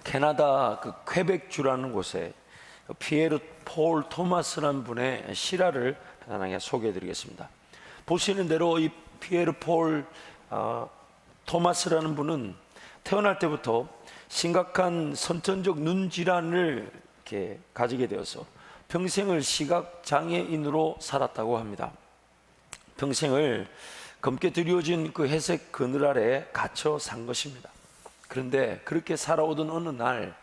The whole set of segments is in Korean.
캐나다 그 퀘벡주라는 곳에 피에르 폴 토마스라는 분의 실화를 간단하게 소개해드리겠습니다. 보시는 대로 이 피에르 폴 토마스라는 분은 태어날 때부터 심각한 선천적 눈 질환을 이렇게 가지게 되어서 평생을 시각 장애인으로 살았다고 합니다. 평생을 검게 드리워진 그 회색 그늘 아래 갇혀 산 것입니다. 그런데 그렇게 살아오던 어느 날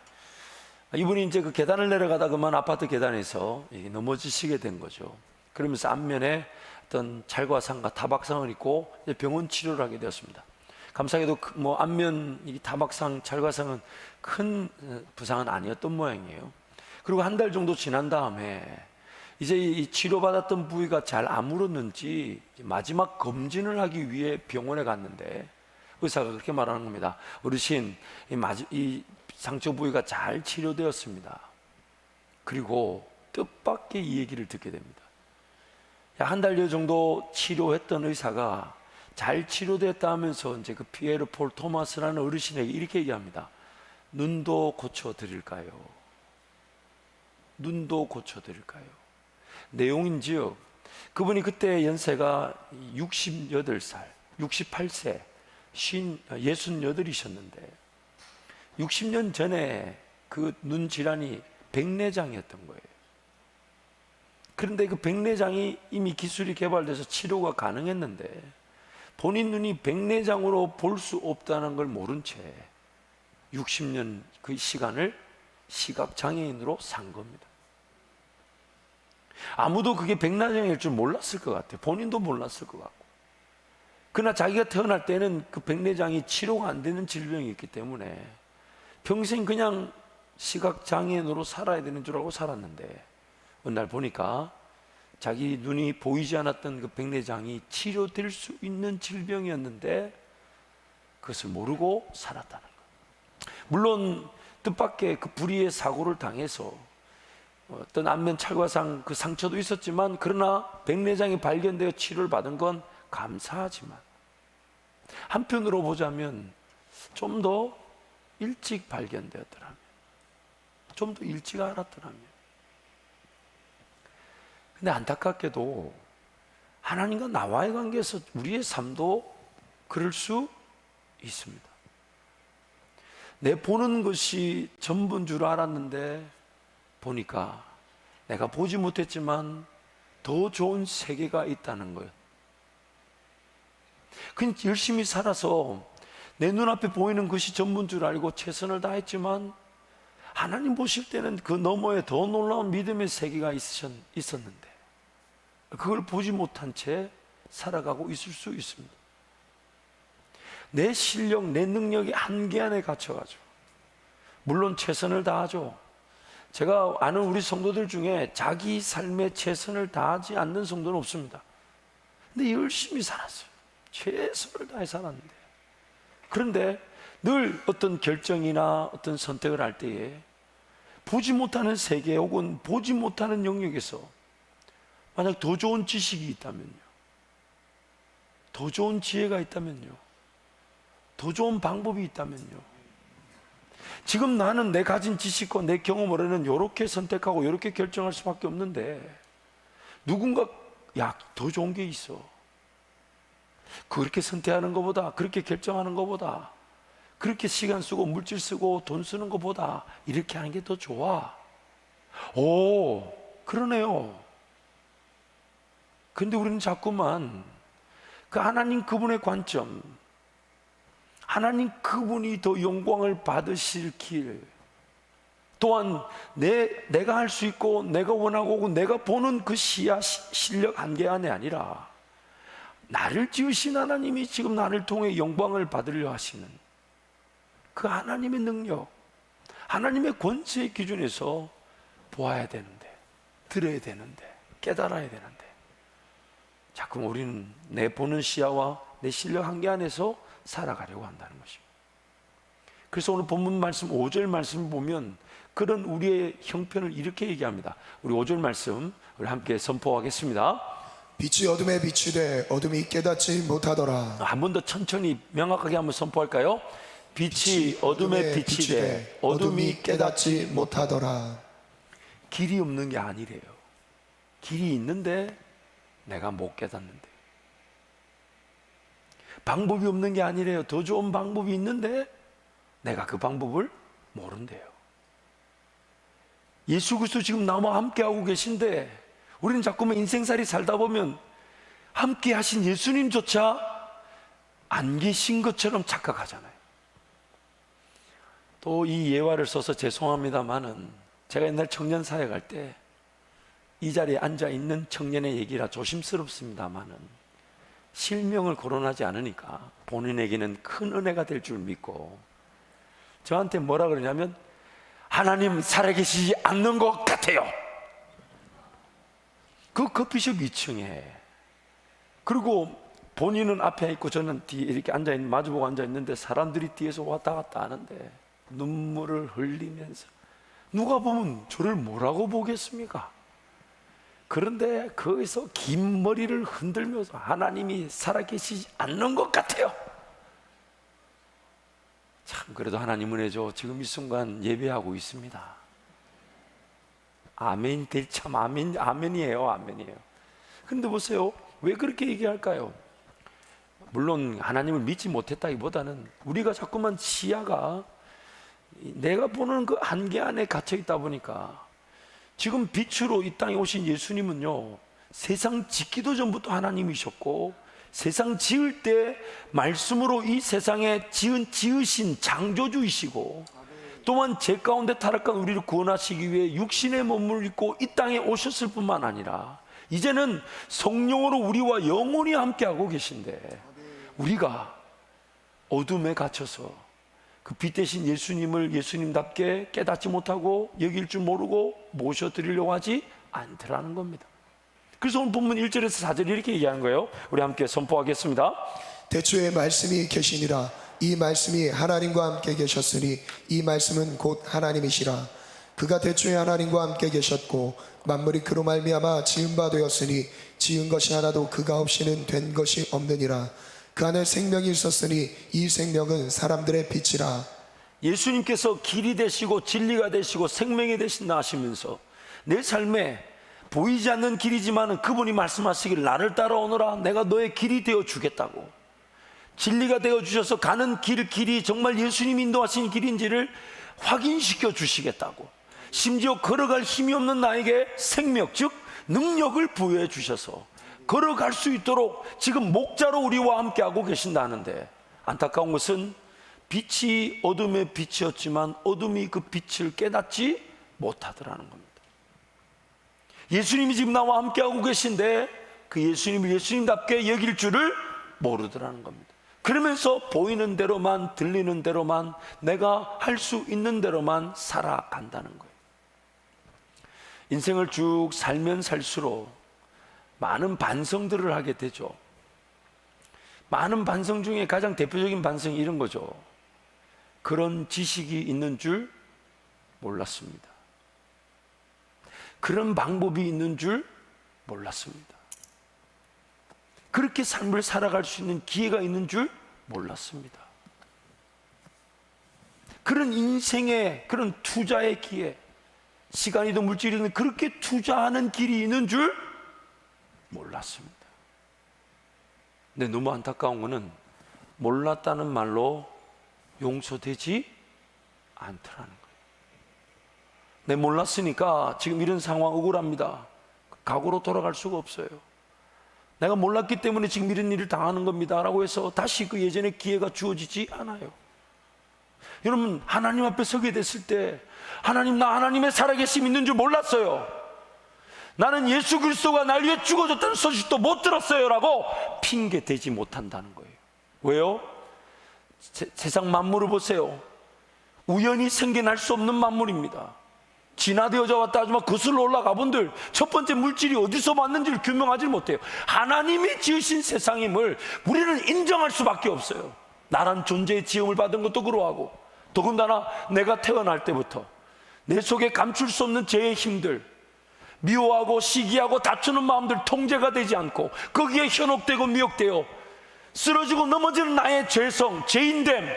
이분이 이제 그 계단을 내려가다 그만 아파트 계단에서 넘어지시게 된 거죠. 그러면서 안면에 어떤 찰과상과 타박상을 입고 병원 치료를 하게 되었습니다. 감사하게도 뭐 안면 이 타박상, 찰과상은 큰 부상은 아니었던 모양이에요. 그리고 한 달 정도 지난 다음에 이제 이 치료받았던 부위가 잘 아물었는지 마지막 검진을 하기 위해 병원에 갔는데 의사가 그렇게 말하는 겁니다. 어르신, 이 상처 부위가 잘 치료되었습니다. 그리고 뜻밖의 이 얘기를 듣게 됩니다. 한 달여 정도 치료했던 의사가 잘 치료됐다 하면서 이제 그 피에르 폴 토마스라는 어르신에게 이렇게 얘기합니다. 눈도 고쳐드릴까요? 눈도 고쳐드릴까요? 내용인지요, 그분이 그때 연세가 68살, 68세, 68이셨는데 60년 전에 그 눈 질환이 백내장이었던 거예요. 그런데 그 백내장이 이미 기술이 개발돼서 치료가 가능했는데 본인 눈이 백내장으로 볼 수 없다는 걸 모른 채 60년 그 시간을 시각장애인으로 산 겁니다. 아무도 그게 백내장일 줄 몰랐을 것 같아요. 본인도 몰랐을 것 같고. 그러나 자기가 태어날 때는 그 백내장이 치료가 안 되는 질병이었기 때문에 평생 그냥 시각장애인으로 살아야 되는 줄 알고 살았는데 어느 날 보니까 자기 눈이 보이지 않았던 그 백내장이 치료될 수 있는 질병이었는데 그것을 모르고 살았다는 거예요. 물론 뜻밖의 그 불의의 사고를 당해서 어떤 안면 찰과상 그 상처도 있었지만 그러나 백내장이 발견되어 치료를 받은 건 감사하지만 한편으로 보자면 좀 더 일찍 발견되었더라면, 좀 더 일찍 알았더라면. 근데 안타깝게도 하나님과 나와의 관계에서 우리의 삶도 그럴 수 있습니다. 내 보는 것이 전부인 줄 알았는데 보니까 내가 보지 못했지만 더 좋은 세계가 있다는 거예요. 그냥 열심히 살아서 내 눈앞에 보이는 것이 전부인 줄 알고 최선을 다했지만 하나님 보실 때는 그 너머에 더 놀라운 믿음의 세계가 있었는데 그걸 보지 못한 채 살아가고 있을 수 있습니다. 내 실력, 내 능력이 한계 안에 갇혀가지고 물론 최선을 다하죠. 제가 아는 우리 성도들 중에 자기 삶에 최선을 다하지 않는 성도는 없습니다. 근데 열심히 살았어요. 최선을 다해 살았는데 그런데 늘 어떤 결정이나 어떤 선택을 할 때에 보지 못하는 세계 혹은 보지 못하는 영역에서 만약 더 좋은 지식이 있다면요, 더 좋은 지혜가 있다면요, 더 좋은 방법이 있다면요, 지금 나는 내 가진 지식과 내 경험으로는 이렇게 선택하고 이렇게 결정할 수밖에 없는데 누군가 야, 더 좋은 게 있어. 그렇게 선택하는 것보다, 그렇게 결정하는 것보다, 그렇게 시간 쓰고 물질 쓰고 돈 쓰는 것보다 이렇게 하는 게 더 좋아. 오, 그러네요. 근데 우리는 자꾸만 그 하나님 그분의 관점, 하나님 그분이 더 영광을 받으실 길, 또한 내가 할 수 있고 내가 원하고 내가 보는 그 시야, 실력 한계 안에 아니라 나를 지으신 하나님이 지금 나를 통해 영광을 받으려 하시는 그 하나님의 능력, 하나님의 권세의 기준에서 보아야 되는데, 들어야 되는데, 깨달아야 되는데 자꾸 우리는 내 보는 시야와 내 실력 한계 안에서 살아가려고 한다는 것입니다. 그래서 오늘 본문 말씀 5절 말씀을 보면 그런 우리의 형편을 이렇게 얘기합니다. 우리 5절 말씀 우리 함께 선포하겠습니다. 빛이 어둠에 비추되 어둠이 깨닫지 못하더라. 한 번 더 천천히 명확하게 한번 선포할까요? 빛이 어둠에 빛이 돼 어둠이 깨닫지 못하더라. 길이 없는 게 아니래요. 길이 있는데 내가 못 깨닫는데. 방법이 없는 게 아니래요. 더 좋은 방법이 있는데 내가 그 방법을 모른대요. 예수 그리스도 지금 나와 함께하고 계신데 우리는 자꾸만 인생살이 살다 보면 함께 하신 예수님조차 안 계신 것처럼 착각하잖아요. 또 이 예화를 써서 죄송합니다마는 제가 옛날 청년 사역할 때 이 자리에 앉아있는 청년의 얘기라 조심스럽습니다마는 실명을 거론하지 않으니까 본인에게는 큰 은혜가 될 줄 믿고 저한테 뭐라 그러냐면 하나님 살아계시지 않는 것 같아요. 그 커피숍 2층에 그리고 본인은 앞에 있고 저는 뒤에 이렇게 앉아있는 마주보고 앉아있는데 사람들이 뒤에서 왔다 갔다 하는데 눈물을 흘리면서 누가 보면 저를 뭐라고 보겠습니까? 그런데 거기서 긴 머리를 흔들면서 하나님이 살아계시지 않는 것 같아요. 참 그래도 하나님 은혜죠. 지금 이 순간 예배하고 있습니다. 아멘. 참 아멘이에요. 아멘이에요. 근데 보세요. 왜 그렇게 얘기할까요? 물론 하나님을 믿지 못했다기보다는 우리가 자꾸만 시야가 내가 보는 그 한계 안에 갇혀 있다 보니까 지금 빛으로 이 땅에 오신 예수님은요 세상 짓기도 전부터 하나님이셨고 세상 지을 때 말씀으로 이 세상에 지으신 창조주이시고 또한 죄 가운데 타락한 우리를 구원하시기 위해 육신의 몸을 입고 이 땅에 오셨을 뿐만 아니라 이제는 성령으로 우리와 영원히 함께하고 계신데 우리가 어둠에 갇혀서 그 빛 대신 예수님을 예수님답게 깨닫지 못하고 여길 줄 모르고 모셔드리려고 하지 않더라는 겁니다. 그래서 오늘 본문 1절에서 4절이 이렇게 얘기하는 거예요. 우리 함께 선포하겠습니다. 대초에 말씀이 계시니라. 이 말씀이 하나님과 함께 계셨으니 이 말씀은 곧 하나님이시라. 그가 대초에 하나님과 함께 계셨고 만물이 그로 말미암아 지은 바 되었으니 지은 것이 하나도 그가 없이는 된 것이 없느니라. 그 안에 생명이 있었으니 이 생명은 사람들의 빛이라. 예수님께서 길이 되시고 진리가 되시고 생명이 되신다 하시면서 내 삶에 보이지 않는 길이지만 그분이 말씀하시길 나를 따라오너라 내가 너의 길이 되어 주겠다고 진리가 되어 주셔서 가는 길이 정말 예수님이 인도하신 길인지를 확인시켜 주시겠다고 심지어 걸어갈 힘이 없는 나에게 생명 즉 능력을 부여해 주셔서 걸어갈 수 있도록 지금 목자로 우리와 함께하고 계신다는데 안타까운 것은 빛이 어둠의 빛이었지만 어둠이 그 빛을 깨닫지 못하더라는 겁니다. 예수님이 지금 나와 함께하고 계신데 그 예수님을 예수님답게 여길 줄을 모르더라는 겁니다. 그러면서 보이는 대로만 들리는 대로만 내가 할 수 있는 대로만 살아간다는 거예요. 인생을 쭉 살면 살수록 많은 반성들을 하게 되죠. 많은 반성 중에 가장 대표적인 반성이 이런 거죠. 그런 지식이 있는 줄 몰랐습니다. 그런 방법이 있는 줄 몰랐습니다. 그렇게 삶을 살아갈 수 있는 기회가 있는 줄 몰랐습니다. 그런 인생의 그런 투자의 기회, 시간이든 물질이든 그렇게 투자하는 길이 있는 줄 몰랐습니다. 근데 너무 안타까운 것은 몰랐다는 말로 용서되지 않더라는 거예요. 내 몰랐으니까 지금 이런 상황 억울합니다. 과거로 돌아갈 수가 없어요. 내가 몰랐기 때문에 지금 이런 일을 당하는 겁니다 라고 해서 다시 그 예전의 기회가 주어지지 않아요. 여러분 하나님 앞에 서게 됐을 때 하나님 나 하나님의 살아계심 있는 줄 몰랐어요. 나는 예수 그리스도가 날 위해 죽어졌다는 소식도 못 들었어요 라고 핑계대지 못한다는 거예요. 왜요? 세상 만물을 보세요. 우연히 생겨날 수 없는 만물입니다. 진화되어져 왔다 하지만 거슬러 올라가 본들 첫 번째 물질이 어디서 왔는지를 규명하지 못해요. 하나님이 지으신 세상임을 우리는 인정할 수밖에 없어요. 나란 존재의 지음을 받은 것도 그러하고 더군다나 내가 태어날 때부터 내 속에 감출 수 없는 죄의 힘들, 미워하고 시기하고 다투는 마음들 통제가 되지 않고 거기에 현혹되고 미혹되어 쓰러지고 넘어지는 나의 죄성, 죄인됨,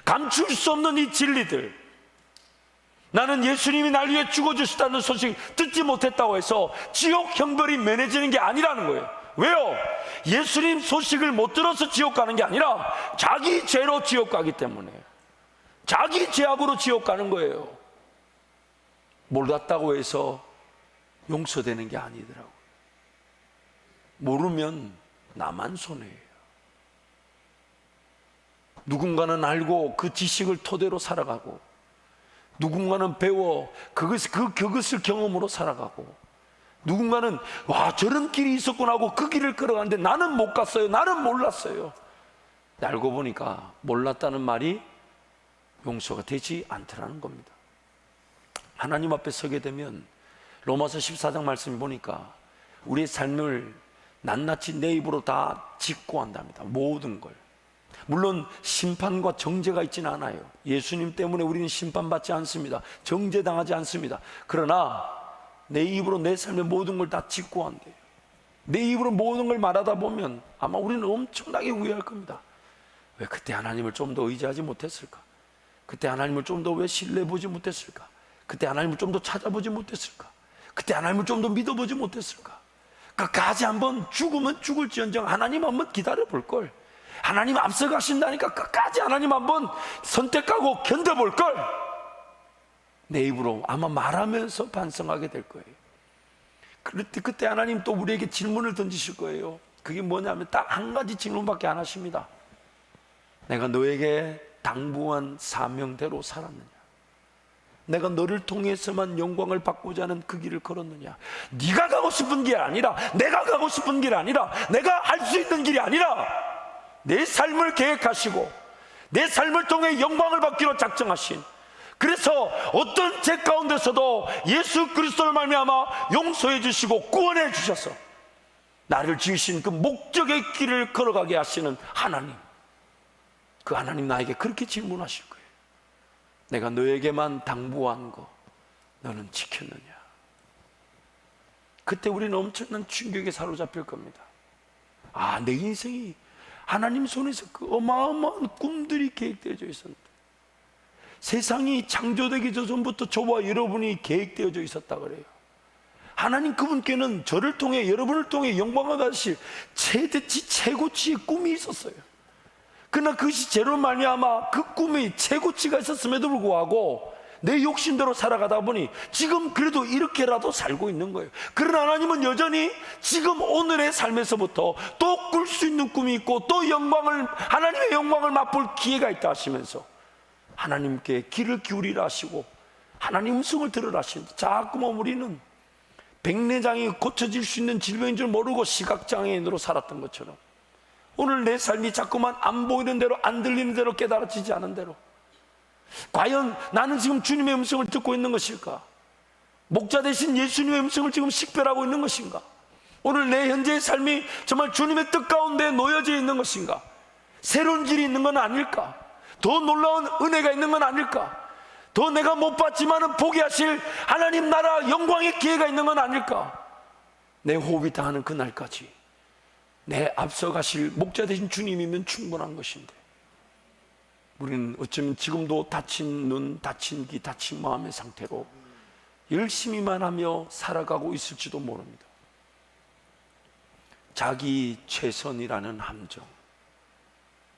감출 수 없는 이 진리들, 나는 예수님이 날 위해 죽어주셨다는 소식 듣지 못했다고 해서 지옥 형벌이 면해지는 게 아니라는 거예요. 왜요? 예수님 소식을 못 들어서 지옥 가는 게 아니라 자기 죄로 지옥 가기 때문에, 자기 죄악으로 지옥 가는 거예요. 몰랐다고 해서 용서되는 게 아니더라고요. 모르면 나만 손해예요. 누군가는 알고 그 지식을 토대로 살아가고, 누군가는 배워 그것을 경험으로 살아가고, 누군가는 와 저런 길이 있었구나 하고 그 길을 걸어가는데 나는 못 갔어요. 나는 몰랐어요. 알고 보니까 몰랐다는 말이 용서가 되지 않더라는 겁니다. 하나님 앞에 서게 되면 로마서 14장 말씀 보니까 우리의 삶을 낱낱이 내 입으로 다 직고한답니다. 모든 걸. 물론 심판과 정죄가 있지는 않아요. 예수님 때문에 우리는 심판받지 않습니다. 정죄당하지 않습니다. 그러나 내 입으로 내 삶의 모든 걸 다 직고한대요. 내 입으로 모든 걸 말하다 보면 아마 우리는 엄청나게 후회할 겁니다. 왜 그때 하나님을 좀 더 의지하지 못했을까? 그때 하나님을 좀 더 왜 신뢰보지 못했을까? 그때 하나님을 좀 더 찾아보지 못했을까? 그때 하나님을 좀 더 믿어보지 못했을까? 끝까지 한번 죽으면 죽을지언정 하나님 한번 기다려볼걸. 하나님 앞서가신다니까 끝까지 하나님 한번 선택하고 견뎌볼걸. 내 입으로 아마 말하면서 반성하게 될 거예요. 그때 하나님 또 우리에게 질문을 던지실 거예요. 그게 뭐냐면 딱 한 가지 질문밖에 안 하십니다. 내가 너에게 당부한 사명대로 살았느냐? 내가 너를 통해서만 영광을 받고자 하는 그 길을 걸었느냐? 네가 가고 싶은 길 아니라, 내가 가고 싶은 길 아니라, 내가 할 수 있는 길이 아니라 내 삶을 계획하시고 내 삶을 통해 영광을 받기로 작정하신, 그래서 어떤 죄 가운데서도 예수 그리스도를 말미암아 용서해 주시고 구원해 주셔서 나를 지으신 그 목적의 길을 걸어가게 하시는 하나님, 그 하나님 나에게 그렇게 질문하실 거예요. 내가 너에게만 당부한 거 너는 지켰느냐? 그때 우리는 엄청난 충격에 사로잡힐 겁니다. 아, 내 인생이 하나님 손에서 그 어마어마한 꿈들이 계획되어져 있었는데, 세상이 창조되기 전부터 저와 여러분이 계획되어져 있었다 그래요. 하나님 그분께는 저를 통해, 여러분을 통해 영광을 받으실 최고치의 꿈이 있었어요. 그러나 그것이 죄로 말미암아 그 꿈이 최고치가 있었음에도 불구하고 내 욕심대로 살아가다 보니 지금 그래도 이렇게라도 살고 있는 거예요. 그러나 하나님은 여전히 지금 오늘의 삶에서부터 또 꿀 수 있는 꿈이 있고 또 하나님의 영광을 맛볼 기회가 있다 하시면서 하나님께 귀를 기울이라 하시고 하나님 음성을 들으라 하시는데, 자꾸만 우리는 백내장이 고쳐질 수 있는 질병인 줄 모르고 시각장애인으로 살았던 것처럼 오늘 내 삶이 자꾸만 안 보이는 대로, 안 들리는 대로, 깨달아지지 않은 대로, 과연 나는 지금 주님의 음성을 듣고 있는 것일까? 목자 되신 예수님의 음성을 지금 식별하고 있는 것인가? 오늘 내 현재의 삶이 정말 주님의 뜻 가운데 놓여져 있는 것인가? 새로운 길이 있는 건 아닐까? 더 놀라운 은혜가 있는 건 아닐까? 더 내가 못 봤지만은 보게 하실 하나님 나라 영광의 기회가 있는 건 아닐까? 내 호흡이 다하는 그날까지 내 앞서가실 목자 되신 주님이면 충분한 것인데, 우리는 어쩌면 지금도 다친 눈, 다친 귀, 다친 마음의 상태로 열심히만 하며 살아가고 있을지도 모릅니다. 자기 최선이라는 함정,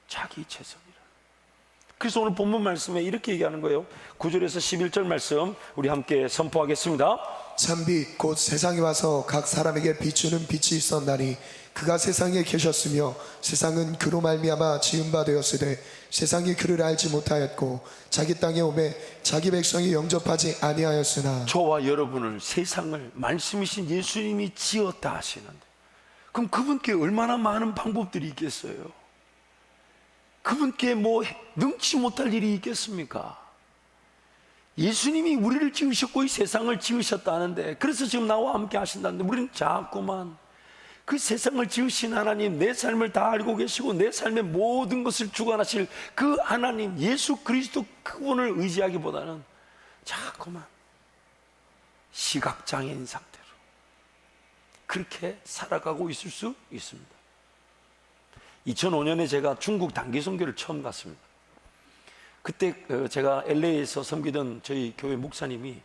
자기 최선이라는. 그래서 오늘 본문 말씀에 이렇게 얘기하는 거예요. 9절에서 11절 말씀 우리 함께 선포하겠습니다. 참빛 곧 세상에 와서 각 사람에게 비추는 빛이 있었나니 그가 세상에 계셨으며 세상은 그로 말미암아 지은 바 되었으되 세상이 그를 알지 못하였고 자기 땅에 오매 자기 백성이 영접하지 아니하였으나. 저와 여러분을, 세상을 말씀이신 예수님이 지었다 하시는데, 그럼 그분께 얼마나 많은 방법들이 있겠어요? 그분께 뭐 능치 못할 일이 있겠습니까? 예수님이 우리를 지으셨고 이 세상을 지으셨다 하는데, 그래서 지금 나와 함께 하신다는데, 우리는 자꾸만 그 세상을 지으신 하나님, 내 삶을 다 알고 계시고 내 삶의 모든 것을 주관하실 그 하나님 예수 그리스도 그분을 의지하기보다는 자꾸만 시각장애인 상태로 그렇게 살아가고 있을 수 있습니다. 2005년에 제가 중국 단기 선교를 처음 갔습니다. 그때 제가 LA에서 섬기던 저희 교회 목사님이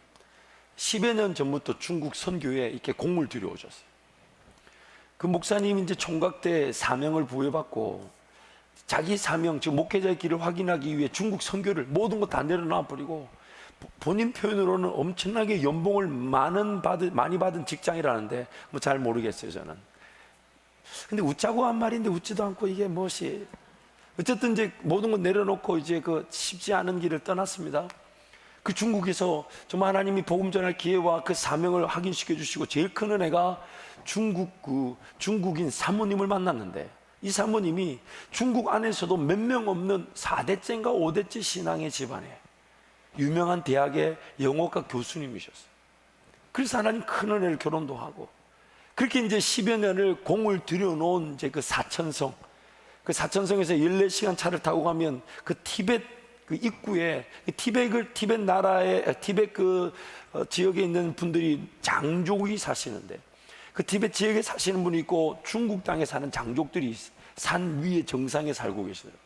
10여 년 전부터 중국 선교에 이렇게 공을 들여오셨어요. 그 목사님이 이제 총각 때 사명을 부여받고 자기 사명, 즉 목회자의 길을 확인하기 위해 중국 선교를 모든 거 다 내려놔 버리고 본인 표현으로는 엄청나게 연봉을 많이 받은 직장이라는데 뭐 잘 모르겠어요 저는. 근데 웃자고 한 말인데 웃지도 않고 이게 무엇이, 어쨌든 이제 모든 거 내려놓고 이제 그 쉽지 않은 길을 떠났습니다. 그 중국에서 정말 하나님이 복음 전할 기회와 그 사명을 확인시켜 주시고 제일 큰 은혜가 중국인 사모님을 만났는데, 이 사모님이 중국 안에서도 몇 명 없는 4대째인가 5대째 신앙의 집안에 유명한 대학의 영어과 교수님이셨어요. 그래서 하나님 큰 은혜를 결혼도 하고, 그렇게 이제 10여 년을 공을 들여놓은 이제 그 사천성, 그 사천성에서 14시간 차를 타고 가면 그 티벳 그 입구에 티벳 나라의 티벳 지역에 있는 분들이 장족이 사시는데, 그 티벳 지역에 사시는 분이 있고 중국 땅에 사는 장족들이 산 위에 정상에 살고 계시더라고요.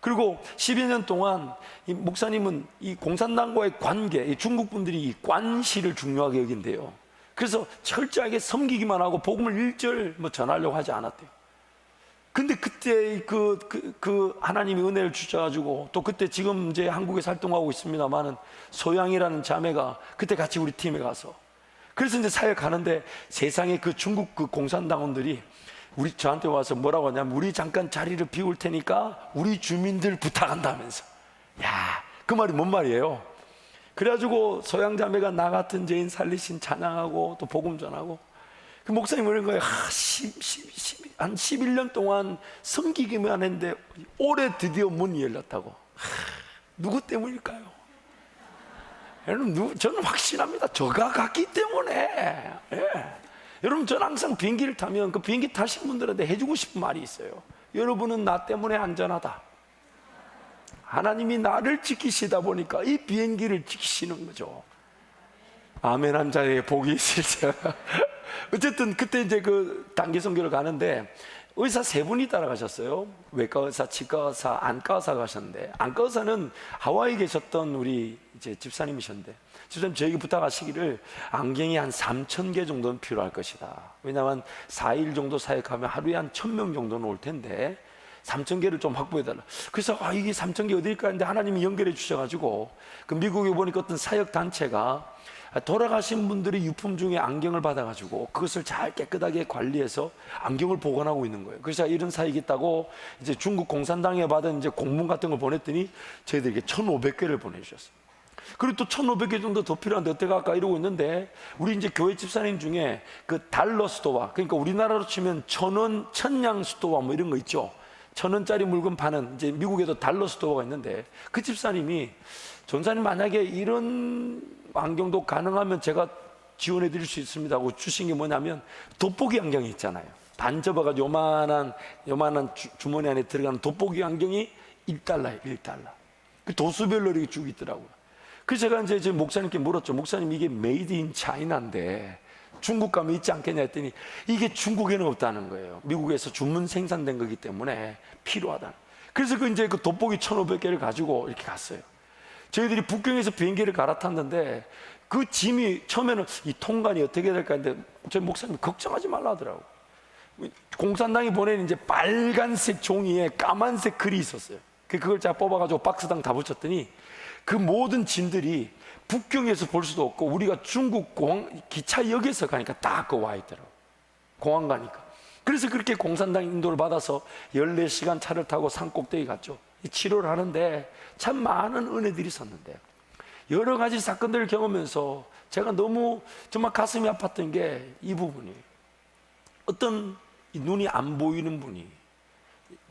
그리고 10여 년 동안 이 목사님은 이 공산당과의 관계, 이 중국 분들이 이 관시를 중요하게 여긴대요. 그래서 철저하게 섬기기만 하고 복음을 일절 전하려고 하지 않았대요. 근데 그때 그 하나님이 은혜를 주셔가지고, 또 그때 지금 이제 한국에 활동하고 있습니다만은 소양이라는 자매가 그때 같이 우리 팀에 가서, 그래서 이제 사역하는데 세상에 그 중국 그 공산당원들이 저한테 와서 뭐라고 하냐면, 우리 잠깐 자리를 비울 테니까 우리 주민들 부탁한다면서. 야, 그 말이 뭔 말이에요? 그래가지고 소양자매가 나 같은 죄인 살리신 찬양하고 또 복음 전하고, 그 목사님 그런 거예요. 한 11년 동안 섬기기만 했는데 올해 드디어 문이 열렸다고. 누구 때문일까요? 여러분, 저는 확신합니다. 저가 갔기 때문에. 예. 여러분, 저는 항상 비행기를 타면 그 비행기 타신 분들한테 해주고 싶은 말이 있어요. 여러분은 나 때문에 안전하다. 하나님이 나를 지키시다 보니까 이 비행기를 지키시는 거죠. 아멘 한 자리에 복이 있을지. 어쨌든 그때 이제 그 단기 선교를 가는데 의사 3분이 따라가셨어요. 외과 의사, 치과 의사, 안과 의사 가셨는데, 안과 의사는 하와이에 계셨던 우리 이제 집사님이셨는데, 집사님 저에게 부탁하시기를 안경이 한 3,000개 정도는 필요할 것이다. 왜냐하면 4일 정도 사역하면 하루에 한 1,000명 정도는 올 텐데 3,000개를 좀 확보해달라. 그래서 이게 3,000개 어딜까 했는데 하나님이 연결해 주셔가지고, 그 미국에 보니까 어떤 사역 단체가 돌아가신 분들이 유품 중에 안경을 받아가지고 그것을 잘 깨끗하게 관리해서 안경을 보관하고 있는 거예요. 그래서 이런 사역이 있다고 이제 중국 공산당에 받은 이제 공문 같은 걸 보냈더니 저희들에게 1,500개를 보내주셨어요. 그리고 또 1,500개 정도 더 필요한데 어떻게 할까 이러고 있는데, 우리 이제 교회 집사님 중에 그 달러 스토어, 그러니까 우리나라로 치면 1,000원 천냥 스토어 뭐 이런 거 있죠. 1,000원짜리 물건 파는 이제 미국에도 달러 스토어가 있는데, 그 집사님이 전사님 만약에 이런 안경도 가능하면 제가 지원해 드릴 수 있습니다 하고 주신 게 뭐냐면, 돋보기 안경이 있잖아요. 반 접어가지고 요만한 주머니 안에 들어가는 돋보기 안경이 1달러예요. 1달러. 그 도수별로 이렇게 쭉 있더라고요. 그래서 제가 이제 목사님께 물었죠. 목사님, 이게 메이드 인 차이나인데 중국 가면 있지 않겠냐 했더니, 이게 중국에는 없다는 거예요. 미국에서 주문 생산된 거기 때문에 필요하다. 그래서 이제 그 돋보기 1,500개를 가지고 이렇게 갔어요. 저희들이 북경에서 비행기를 갈아탔는데 그 짐이 처음에는 이 통관이 어떻게 될까 했는데 저희 목사님이 걱정하지 말라 하더라고. 공산당이 보낸 이제 빨간색 종이에 까만색 글이 있었어요. 그걸 제가 뽑아가지고 박스당 다 붙였더니 그 모든 짐들이 북경에서 볼 수도 없고 우리가 중국 기차역에서 가니까 딱 그 와 있더라고. 공항 가니까. 그래서 그렇게 공산당 인도를 받아서 14시간 차를 타고 산 꼭대기 갔죠. 치료를 하는데 참 많은 은혜들이 있었는데, 여러 가지 사건들을 경험하면서 제가 너무 정말 가슴이 아팠던 게 이 부분이, 어떤 눈이 안 보이는 분이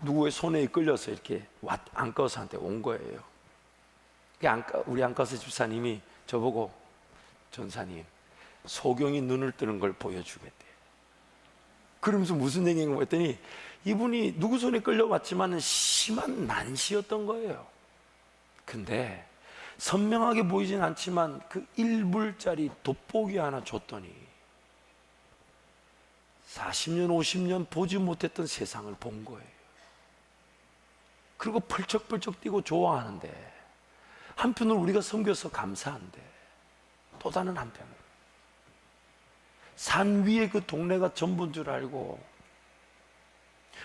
누구의 손에 이끌려서 이렇게 안과 의사한테 온 거예요. 우리 안과 의사 집사님이 저보고, 전사님, 소경이 눈을 뜨는 걸 보여주겠대. 그러면서 무슨 얘기인가 했더니, 이분이 누구 손에 끌려왔지만 심한 난시였던 거예요. 근데 선명하게 보이진 않지만 그 1불짜리 돋보기 하나 줬더니 40년 50년 보지 못했던 세상을 본 거예요. 그리고 펄쩍펄쩍 뛰고 좋아하는데, 한편으로 우리가 섬겨서 감사한데, 또 다른 한편으로 산 위에 그 동네가 전부인 줄 알고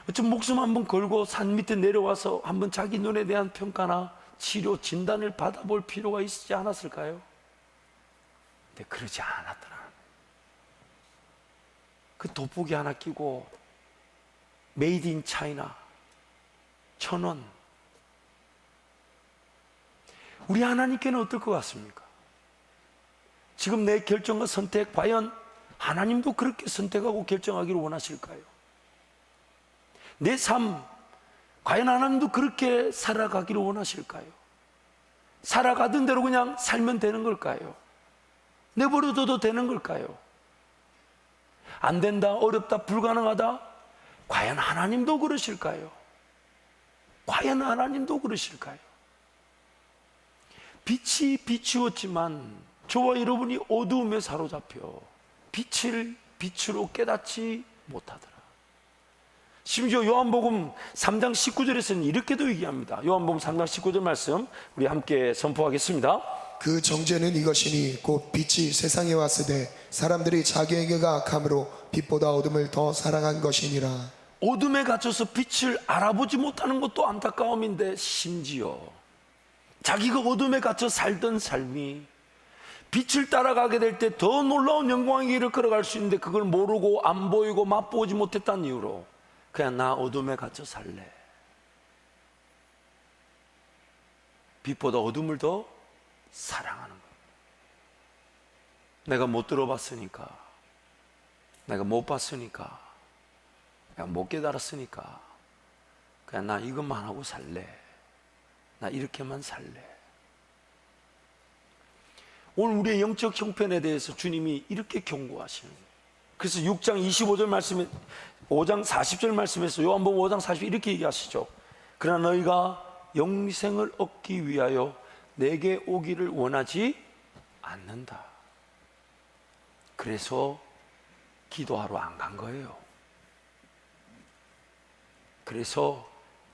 어쩜 목숨 한번 걸고 산 밑에 내려와서 한번 자기 눈에 대한 평가나 치료, 진단을 받아볼 필요가 있지 않았을까요? 근데 그러지 않았더라. 그 돋보기 하나 끼고 메이드 인 차이나 1,000원. 우리 하나님께는 어떨 것 같습니까? 지금 내 결정과 선택, 과연 하나님도 그렇게 선택하고 결정하기를 원하실까요? 내 삶, 과연 하나님도 그렇게 살아가기를 원하실까요? 살아가던 대로 그냥 살면 되는 걸까요? 내버려둬도 되는 걸까요? 안 된다, 어렵다, 불가능하다? 과연 하나님도 그러실까요? 과연 하나님도 그러실까요? 빛이 비추었지만 저와 여러분이 어두움에 사로잡혀 빛을 빛으로 깨닫지 못하더라. 심지어 요한복음 3장 19절에서는 이렇게도 얘기합니다. 요한복음 3장 19절 말씀 우리 함께 선포하겠습니다. 그 정죄는 이것이니 곧 빛이 세상에 왔으되 사람들이 자기에게가 악함으로 빛보다 어둠을 더 사랑한 것이니라. 어둠에 갇혀서 빛을 알아보지 못하는 것도 안타까움인데, 심지어 자기가 어둠에 갇혀 살던 삶이 빛을 따라가게 될 때 더 놀라운 영광의 길을 걸어갈 수 있는데, 그걸 모르고 안 보이고 맛보지 못했다는 이유로 그냥 나 어둠에 갇혀 살래. 빛보다 어둠을 더 사랑하는 거예요. 내가 못 들어봤으니까, 내가 못 봤으니까, 내가 못 깨달았으니까 그냥 나 이것만 하고 살래. 나 이렇게만 살래. 오늘 우리의 영적 형편에 대해서 주님이 이렇게 경고하시는 거예요. 그래서 6장 25절 말씀에 5장 40절 말씀에서 요한복음 5장 40절 이렇게 얘기하시죠. 그러나 너희가 영생을 얻기 위하여 내게 오기를 원하지 않는다. 그래서 기도하러 안 간 거예요. 그래서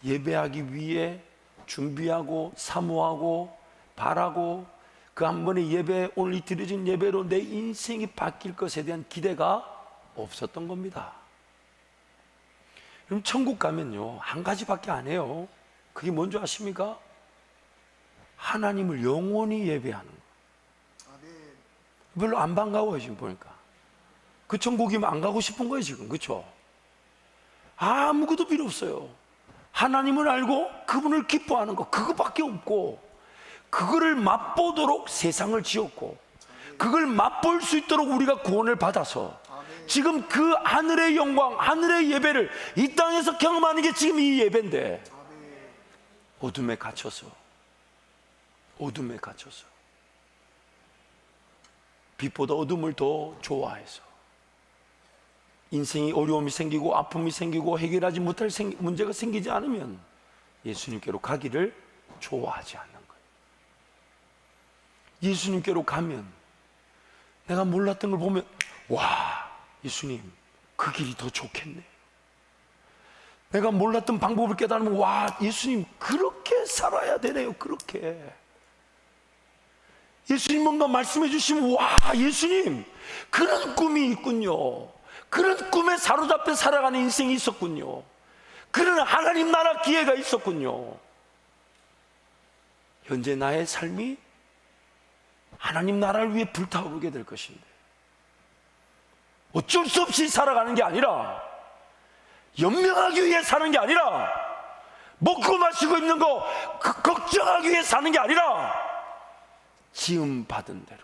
예배하기 위해 준비하고 사모하고 바라고 그 한 번의 예배, 오늘 이 드려진 예배로 내 인생이 바뀔 것에 대한 기대가 없었던 겁니다. 그럼 천국 가면요 한 가지밖에 안 해요. 그게 뭔지 아십니까? 하나님을 영원히 예배하는 거. 별로 안 반가워요. 지금 보니까 그 천국이면 안 가고 싶은 거예요 지금. 그렇죠? 아무것도 필요 없어요. 하나님을 알고 그분을 기뻐하는 거, 그거밖에 없고, 그거를 맛보도록 세상을 지었고, 그걸 맛볼 수 있도록 우리가 구원을 받아서 지금 그 하늘의 영광, 하늘의 예배를 이 땅에서 경험하는 게 지금 이 예배인데, 어둠에 갇혀서 빛보다 어둠을 더 좋아해서 인생이 어려움이 생기고 아픔이 생기고 해결하지 못할 문제가 생기지 않으면 예수님께로 가기를 좋아하지 않는 거예요. 예수님께로 가면 내가 몰랐던 걸 보면, 와, 예수님 그 길이 더 좋겠네. 내가 몰랐던 방법을 깨달으면, 와, 예수님 그렇게 살아야 되네요. 그렇게 예수님 뭔가 말씀해 주시면, 와, 예수님 그런 꿈이 있군요. 그런 꿈에 사로잡혀 살아가는 인생이 있었군요. 그런 하나님 나라 기회가 있었군요. 현재 나의 삶이 하나님 나라를 위해 불타오르게 될 것인데, 어쩔 수 없이 살아가는 게 아니라, 연명하기 위해 사는 게 아니라, 먹고 마시고 입는 거 걱정하기 위해 사는 게 아니라, 지음받은 대로,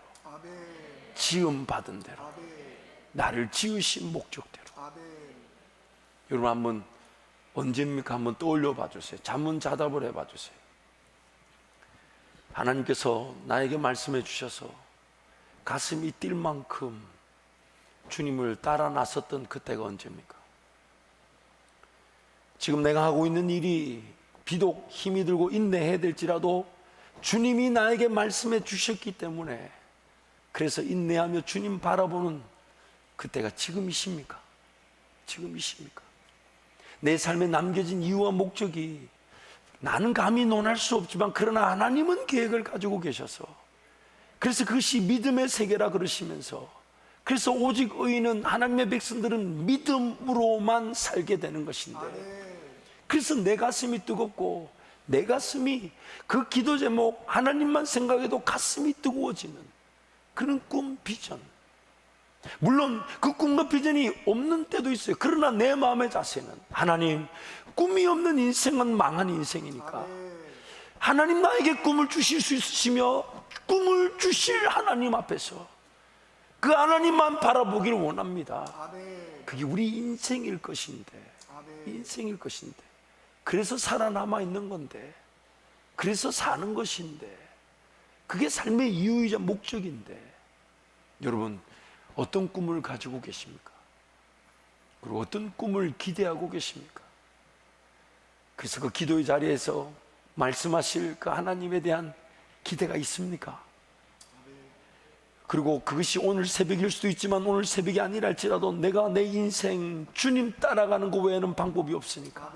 지음받은 대로, 나를 지으신 목적대로. 여러분 한번 언제입니까? 한번 떠올려 봐주세요. 자문자답을 해봐 주세요. 하나님께서 나에게 말씀해 주셔서 가슴이 뛸 만큼 주님을 따라 나섰던 그때가 언제입니까? 지금 내가 하고 있는 일이 비록 힘이 들고 인내해야 될지라도 주님이 나에게 말씀해 주셨기 때문에, 그래서 인내하며 주님 바라보는 그때가 지금이십니까? 지금이십니까? 내 삶에 남겨진 이유와 목적이 나는 감히 논할 수 없지만 그러나 하나님은 계획을 가지고 계셔서, 그래서 그것이 믿음의 세계라 그러시면서, 그래서 오직 의인은, 하나님의 백성들은 믿음으로만 살게 되는 것인데, 그래서 내 가슴이 뜨겁고 내 가슴이 그 기도 제목 하나님만 생각해도 가슴이 뜨거워지는 그런 꿈, 비전. 물론 그 꿈과 비전이 없는 때도 있어요. 그러나 내 마음의 자세는, 하나님, 꿈이 없는 인생은 망한 인생이니까 하나님 나에게 꿈을 주실 수 있으시며 꿈을 주실 하나님 앞에서 그 하나님만 바라보기를 원합니다. 그게 우리 인생일 것인데, 인생일 것인데, 그래서 살아남아 있는 건데, 그래서 사는 것인데, 그게 삶의 이유이자 목적인데, 여러분 어떤 꿈을 가지고 계십니까? 그리고 어떤 꿈을 기대하고 계십니까? 그래서 그 기도의 자리에서 말씀하실 그 하나님에 대한 기대가 있습니까? 그리고 그것이 오늘 새벽일 수도 있지만 오늘 새벽이 아니라 할지라도 내가 내 인생 주님 따라가는 것 외에는 방법이 없으니까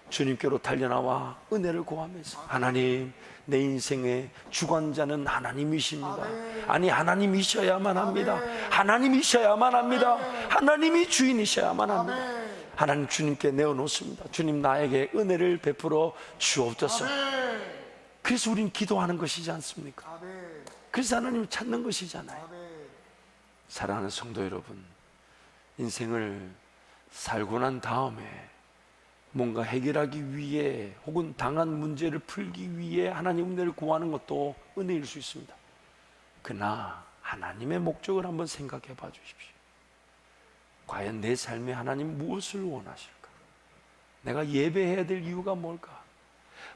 주님께로 달려나와 은혜를 구하면서, 하나님, 내 인생의 주관자는 하나님이십니다. 아니, 하나님이셔야만 합니다. 하나님이셔야만 합니다. 하나님이 주인이셔야만 합니다. 하나님, 주님께 내어놓습니다. 주님, 나에게 은혜를 베풀어 주옵소서. 그래서 우린 기도하는 것이지 않습니까? 그래서 하나님을 찾는 것이잖아요. 사랑하는 성도 여러분, 인생을 살고 난 다음에 뭔가 해결하기 위해 혹은 당한 문제를 풀기 위해 하나님 은혜를 구하는 것도 은혜일 수 있습니다. 그러나 하나님의 목적을 한번 생각해 봐 주십시오. 과연 내 삶에 하나님 무엇을 원하실까? 내가 예배해야 될 이유가 뭘까?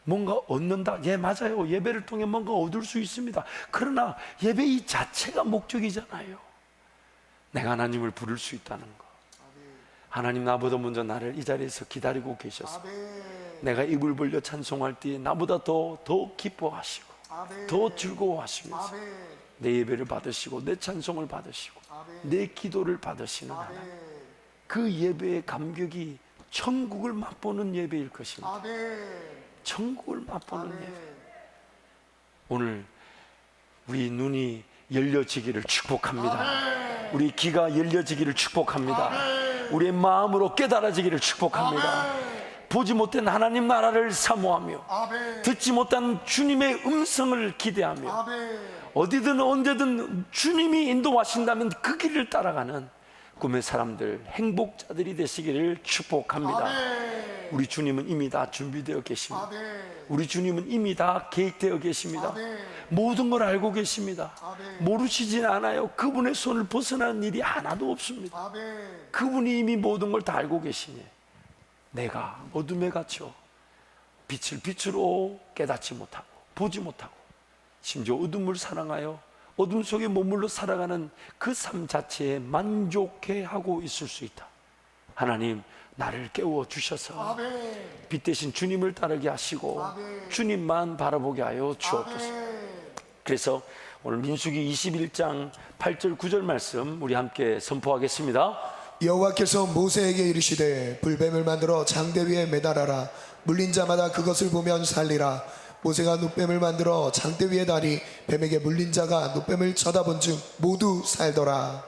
뭔가 얻는다. 예, 맞아요. 예배를 통해 뭔가 얻을 수 있습니다. 그러나 예배 이 자체가 목적이잖아요. 내가 하나님을 부를 수 있다는 거. 하나님, 나보다 먼저 나를 이 자리에서 기다리고 계셔서 내가 입을 벌려 찬송할 때에 나보다 더 기뻐하시고 더 즐거워하시면서 내 예배를 받으시고 내 찬송을 받으시고 내 기도를 받으시는 하나님, 그 예배의 감격이 천국을 맛보는 예배일 것입니다. 천국을 맛보는 예배. 오늘 우리 눈이 열려지기를 축복합니다. 우리 귀가 열려지기를 축복합니다. 우리의 마음으로 깨달아지기를 축복합니다. 보지 못한 하나님 나라를 사모하며 듣지 못한 주님의 음성을 기대하며 어디든 언제든 주님이 인도하신다면 그 길을 따라가는 꿈의 사람들, 행복자들이 되시기를 축복합니다. 우리 주님은 이미 다 준비되어 계십니다. 우리 주님은 이미 다 계획되어 계십니다. 모든 걸 알고 계십니다. 모르시진 않아요. 그분의 손을 벗어나는 일이 하나도 없습니다. 그분이 이미 모든 걸 다 알고 계시니 내가 어둠에 갇혀 빛을 빛으로 깨닫지 못하고 보지 못하고 심지어 어둠을 사랑하여 어둠 속에 머물러 살아가는 그 삶 자체에 만족해하고 있을 수 있다. 하나님, 나를 깨워 주셔서 빛 대신 주님을 따르게 하시고 주님만 바라보게 하여 주옵소서. 그래서 오늘 민수기 21장 8절 9절 말씀 우리 함께 선포하겠습니다. 여호와께서 모세에게 이르시되 불뱀을 만들어 장대 위에 매달아라. 물린 자마다 그것을 보면 살리라. 모세가 눕뱀을 만들어 장대 위에 다니 뱀에게 물린 자가 눕뱀을 쳐다본 즉 모두 살더라.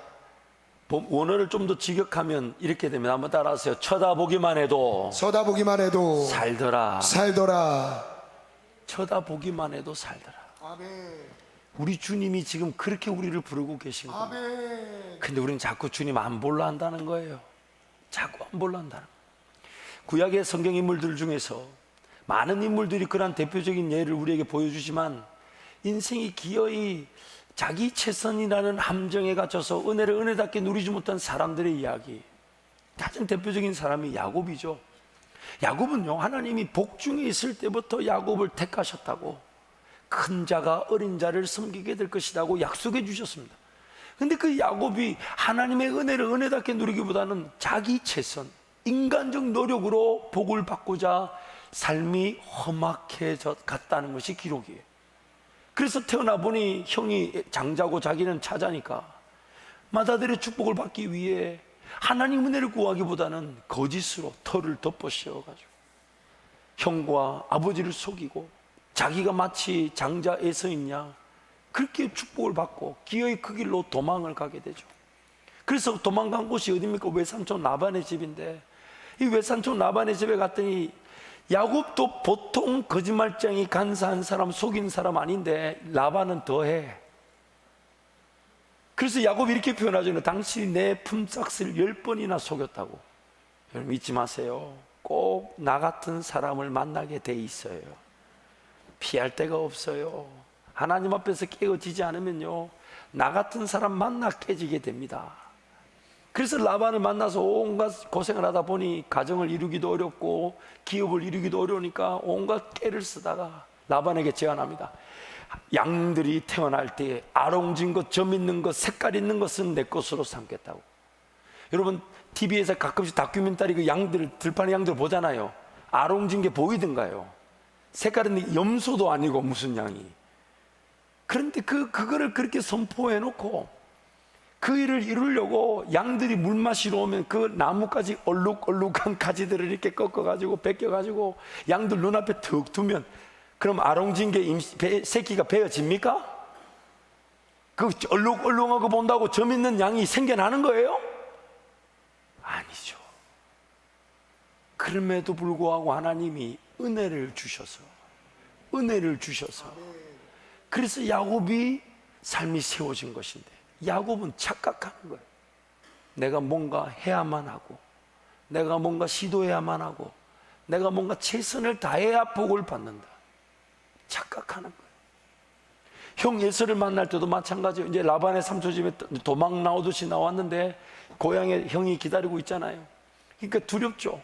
원어를 좀 더 직역하면 이렇게 됩니다. 한번 따라하세요. 쳐다보기만 해도 살더라. 쳐다보기만 해도 살더라. 우리 주님이 지금 그렇게 우리를 부르고 계신 거예요. 근데 우리는 자꾸 주님 안 볼라 한다는 거예요. 자꾸 안 볼라 한다는 거예요. 구약의 성경 인물들 중에서 많은 인물들이 그런 대표적인 예를 우리에게 보여주지만 인생이 기어이 자기 최선이라는 함정에 갇혀서 은혜를 은혜답게 누리지 못한 사람들의 이야기, 가장 대표적인 사람이 야곱이죠. 야곱은요, 하나님이 복중에 있을 때부터 야곱을 택하셨다고, 큰 자가 어린 자를 섬기게 될 것이라고 약속해 주셨습니다. 근데 그 야곱이 하나님의 은혜를 은혜답게 누리기보다는 자기 최선, 인간적 노력으로 복을 받고자 삶이 험악해 갔다는 것이 기록이에요. 그래서 태어나 보니 형이 장자고 자기는 차자니까 맏아들의 축복을 받기 위해 하나님 은혜를 구하기보다는 거짓으로 털을 덮어 씌워가지고 형과 아버지를 속이고 자기가 마치 장자 에서있냐 그렇게 축복을 받고 기어이 그 길로 도망을 가게 되죠. 그래서 도망간 곳이 어디입니까? 외삼촌 라반의 집인데, 이 외삼촌 라반의 집에 갔더니 야곱도 보통 거짓말쟁이 간사한 사람, 속인 사람 아닌데 라반은 더해. 그래서 야곱이 이렇게 표현하죠. 당신이 내 품삯을 10번이나 속였다고. 여러분 잊지 마세요. 꼭 나 같은 사람을 만나게 돼 있어요. 피할 데가 없어요. 하나님 앞에서 깨어지지 않으면요, 나 같은 사람 만나 깨지게 됩니다. 그래서 라반을 만나서 온갖 고생을 하다 보니 가정을 이루기도 어렵고 기업을 이루기도 어려우니까 온갖 깨를 쓰다가 라반에게 제안합니다. 양들이 태어날 때 아롱진 것, 점 있는 것, 색깔 있는 것은 내 것으로 삼겠다고. 여러분 TV에서 가끔씩 다큐멘터리 그 양들, 들판의 양들 보잖아요. 아롱진 게 보이던가요? 색깔은 염소도 아니고 무슨 양이. 그런데 그거를 그렇게 선포해 놓고 그 일을 이루려고 양들이 물 마시러 오면 그 나무까지 얼룩얼룩한 가지들을 이렇게 꺾어가지고 벗겨가지고 양들 눈앞에 툭 두면, 그럼 아롱진 게 새끼가 베어집니까? 그 얼룩얼룩한 거 본다고 점 있는 양이 생겨나는 거예요? 아니죠. 그럼에도 불구하고 하나님이 은혜를 주셔서 그래서 야곱이 삶이 세워진 것인데, 야곱은 착각하는 거예요. 내가 뭔가 해야만 하고, 내가 뭔가 시도해야만 하고, 내가 뭔가 최선을 다해야 복을 받는다. 착각하는 거예요. 형 에서를 만날 때도 마찬가지예요. 이제 라반의 삼촌 집에 도망 나오듯이 나왔는데 고향에 형이 기다리고 있잖아요. 그러니까 두렵죠.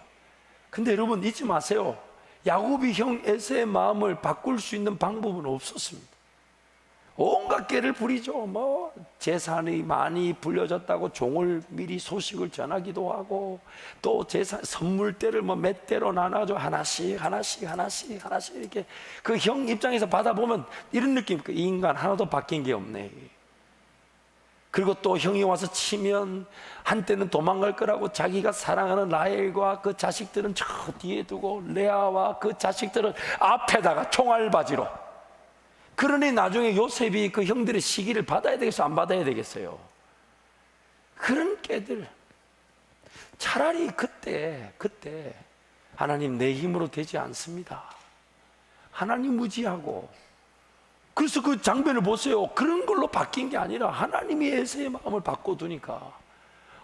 근데 여러분 잊지 마세요. 야곱이 형 에서의 마음을 바꿀 수 있는 방법은 없었습니다. 온갖 깨를 부리죠. 뭐 재산이 많이 불려졌다고 종을 미리 소식을 전하기도 하고, 또 재산 선물대를 뭐 몇 대로 나눠줘, 하나씩 이렇게. 그 형 입장에서 받아보면 이런 느낌, 이 인간 하나도 바뀐 게 없네. 그리고 또 형이 와서 치면 한때는 도망갈 거라고 자기가 사랑하는 라헬과 그 자식들은 저 뒤에 두고 레아와 그 자식들은 앞에다가 총알바지로. 그러니 나중에 요셉이 그 형들의 시기를 받아야 되겠어요? 안 받아야 되겠어요? 그런 깨들. 차라리 그때 하나님 내 힘으로 되지 않습니다. 하나님 무지하고. 그래서 그 장면을 보세요. 그런 걸로 바뀐 게 아니라 하나님이 에서의 마음을 바꿔두니까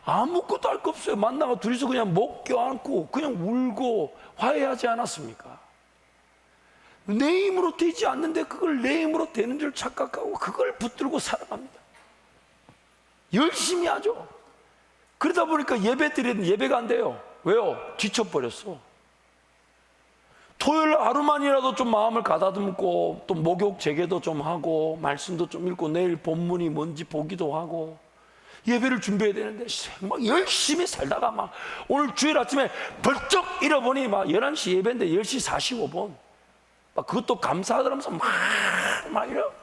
아무것도 할 거 없어요. 만나가 둘이서 그냥 목 껴안고 그냥 울고 화해하지 않았습니까? 내 힘으로 되지 않는데 그걸 내 힘으로 되는 줄 착각하고 그걸 붙들고 살아갑니다. 열심히 하죠. 그러다 보니까 예배 드리는 예배가 안 돼요. 왜요? 지쳐버렸어. 토요일 하루만이라도 좀 마음을 가다듬고 또 목욕 재개도 좀 하고 말씀도 좀 읽고 내일 본문이 뭔지 보기도 하고 예배를 준비해야 되는데 막 열심히 살다가 막 오늘 주일 아침에 벌쩍 일어보니 막 11시 예배인데 10시 45분 막 그것도 감사하면서 막 이러.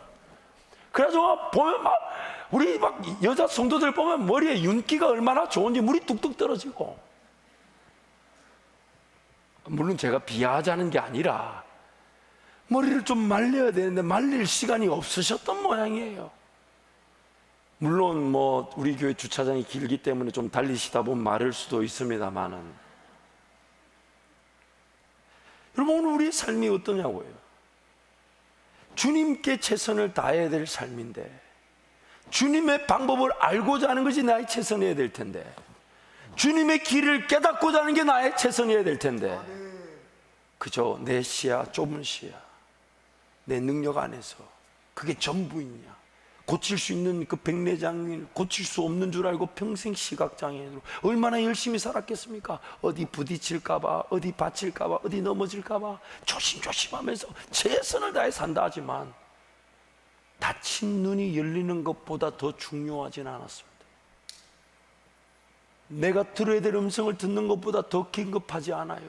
그래서 보면 막 우리 막 여자 성도들 보면 머리에 윤기가 얼마나 좋은지 물이 뚝뚝 떨어지고. 물론 제가 비하하자는 게 아니라 머리를 좀 말려야 되는데 말릴 시간이 없으셨던 모양이에요. 물론 뭐 우리 교회 주차장이 길기 때문에 좀 달리시다 보면 마를 수도 있습니다만은, 여러분 오늘 우리의 삶이 어떠냐고요. 주님께 최선을 다해야 될 삶인데, 주님의 방법을 알고자 하는 것이 나의 최선이어야 될 텐데, 주님의 길을 깨닫고자 하는 게 나의 최선이어야 될 텐데, 그저 내 시야, 좁은 시야, 내 능력 안에서 그게 전부있냐. 고칠 수 있는 그 백내장을 고칠 수 없는 줄 알고 평생 시각장애인으로 얼마나 열심히 살았겠습니까? 어디 부딪힐까봐, 어디 다칠까봐, 어디 넘어질까봐 조심조심하면서 최선을 다해 산다 하지만 다친 눈이 열리는 것보다 더 중요하진 않았습니다. 내가 들어야 될 음성을 듣는 것보다 더 긴급하지 않아요.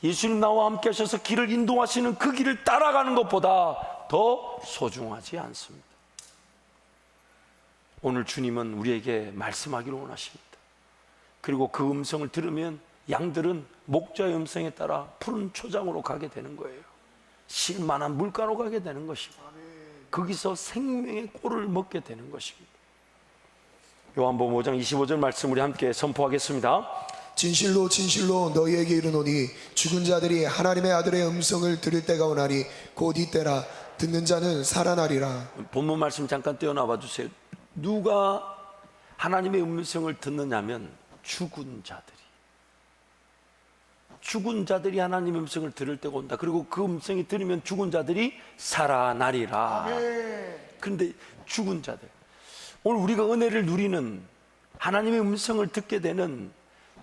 예수님 나와 함께 하셔서 길을 인도하시는 그 길을 따라가는 것보다 더 소중하지 않습니다. 오늘 주님은 우리에게 말씀하기를 원하십니다. 그리고 그 음성을 들으면 양들은 목자의 음성에 따라 푸른 초장으로 가게 되는 거예요. 실만한 물가로 가게 되는 것이고, 거기서 생명의 꼴을 먹게 되는 것입니다. 요한복음 5장 25절 말씀 우리 함께 선포하겠습니다. 진실로 진실로 너희에게 이르노니 죽은 자들이 하나님의 아들의 음성을 들을 때가 오나니 곧 이때라. 듣는 자는 살아나리라. 본문 말씀 잠깐 떼어놔봐 주세요. 누가 하나님의 음성을 듣느냐면 죽은 자들이 하나님의 음성을 들을 때가 온다. 그리고 그 음성이 들으면 죽은 자들이 살아나리라. 그런데 죽은 자들, 오늘 우리가 은혜를 누리는 하나님의 음성을 듣게 되는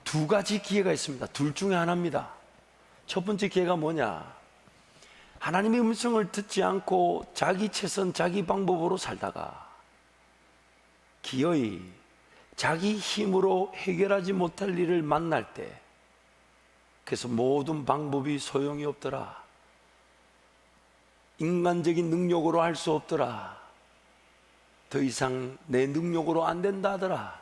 두 가지 기회가 있습니다. 둘 중에 하나입니다. 첫 번째 기회가 뭐냐? 하나님의 음성을 듣지 않고 자기 최선 자기 방법으로 살다가 기어이 자기 힘으로 해결하지 못할 일을 만날 때, 그래서 모든 방법이 소용이 없더라, 인간적인 능력으로 할 수 없더라, 더 이상 내 능력으로 안 된다 하더라,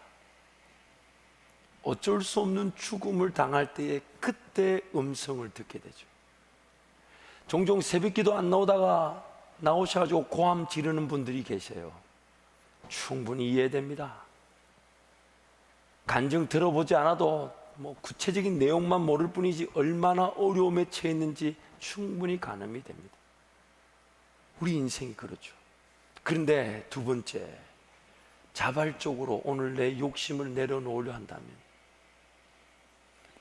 어쩔 수 없는 죽음을 당할 때에 그때 음성을 듣게 되죠. 종종 새벽기도 안 나오다가 나오셔가지고 고함 지르는 분들이 계세요. 충분히 이해됩니다. 간증 들어보지 않아도 구체적인 내용만 모를 뿐이지 얼마나 어려움에 처했는지 충분히 가늠이 됩니다. 우리 인생이 그렇죠. 그런데 두 번째, 자발적으로 오늘 내 욕심을 내려놓으려 한다면,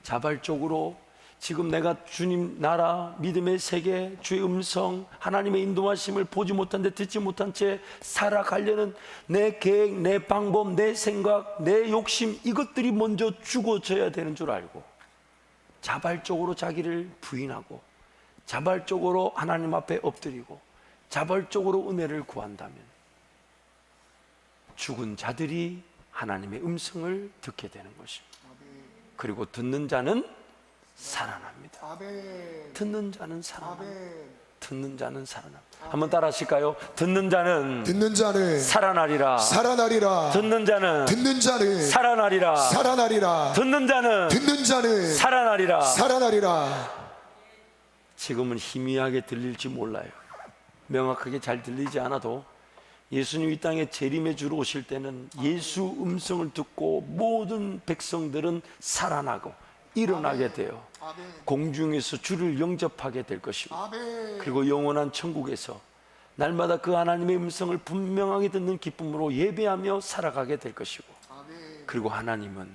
자발적으로 지금 내가 주님 나라, 믿음의 세계, 주의 음성, 하나님의 인도하심을 보지 못한 데 듣지 못한 채 살아가려는 내 계획, 내 방법, 내 생각, 내 욕심, 이것들이 먼저 죽어져야 되는 줄 알고 자발적으로 자기를 부인하고 자발적으로 하나님 앞에 엎드리고 자발적으로 은혜를 구한다면 죽은 자들이 하나님의 음성을 듣게 되는 것입니다. 그리고 듣는 자는 살아납니다. 듣는 자는 살아납니다. 듣는 자는 살아납니다. 한번 따라 하실까요? 듣는 자는 살아나리라. 듣는 자는 살아나리라. 듣는 자는 살아나리라. 지금은 희미하게 들릴지 몰라요. 명확하게 잘 들리지 않아도 예수님 이 땅에 재림해 주러 오실 때는 예수 음성을 듣고 모든 백성들은 살아나고 일어나게 돼요. 공중에서 주를 영접하게 될 것입니다. 그리고 영원한 천국에서 날마다 그 하나님의 음성을 분명하게 듣는 기쁨으로 예배하며 살아가게 될 것이고, 그리고 하나님은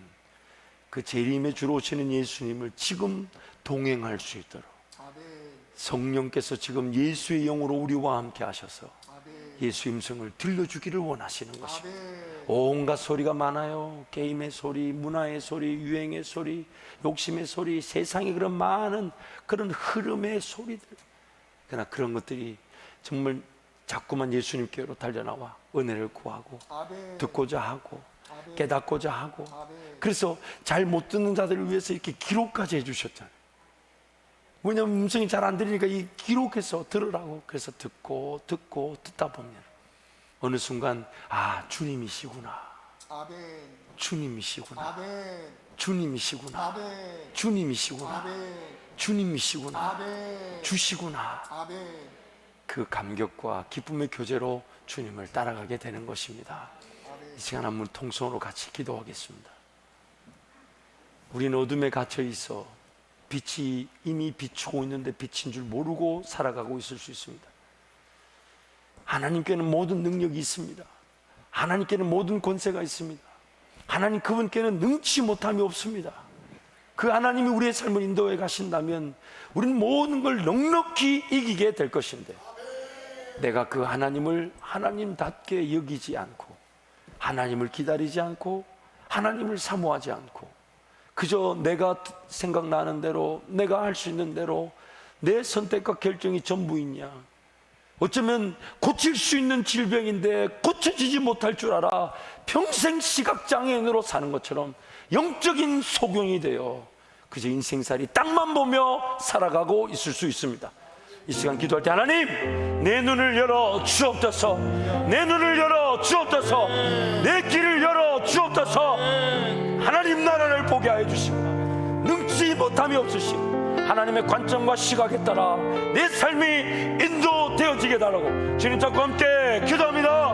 그 재림에 주러 오시는 예수님을 지금 동행할 수 있도록 성령께서 지금 예수의 영으로 우리와 함께 하셔서 예수 음성을 들려주기를 원하시는 것입니다. 온갖 소리가 많아요. 게임의 소리, 문화의 소리, 유행의 소리, 욕심의 소리, 세상의 그런 많은 그런 흐름의 소리들, 그러나 그런 것들이 정말 자꾸만 예수님께로 달려나와 은혜를 구하고 듣고자 하고 깨닫고자 하고, 그래서 잘 못 듣는 자들을 위해서 이렇게 기록까지 해주셨잖아요. 왜냐하면 음성이 잘 안 들리니까 이 기록해서 들으라고. 그래서 듣고 듣다 보면 어느 순간 주님이시구나, 주님이시구나, 주님이시구나, 주님이시구나, 주님이시구나, 주시구나, 그 감격과 기쁨의 교제로 주님을 따라가게 되는 것입니다. 이 시간 한번 통성으로 같이 기도하겠습니다. 우리는 어둠에 갇혀 있어 빛이 이미 비추고 있는데 빛인 줄 모르고 살아가고 있을 수 있습니다. 하나님께는 모든 능력이 있습니다. 하나님께는 모든 권세가 있습니다. 하나님 그분께는 능치 못함이 없습니다. 그 하나님이 우리의 삶을 인도해 가신다면 우리는 모든 걸 넉넉히 이기게 될 것인데, 내가 그 하나님을 하나님답게 여기지 않고 하나님을 기다리지 않고 하나님을 사모하지 않고 그저 내가 생각나는 대로, 내가 할 수 있는 대로 내 선택과 결정이 전부이냐, 어쩌면 고칠 수 있는 질병인데 고쳐지지 못할 줄 알아 평생 시각장애인으로 사는 것처럼 영적인 소경이 되어 그저 인생살이 땅만 보며 살아가고 있을 수 있습니다. 이 시간 기도할 때 하나님, 내 눈을 열어 주옵소서, 내 눈을 열어 주옵소서, 내 귀를 열어 주옵소서. 하나님 나라를 보게 하여 주시고 능치 못함이 없으시오. 하나님의 관점과 시각에 따라 내 삶이 인도되어지게 달라고 주님 잡고 함께 기도합니다.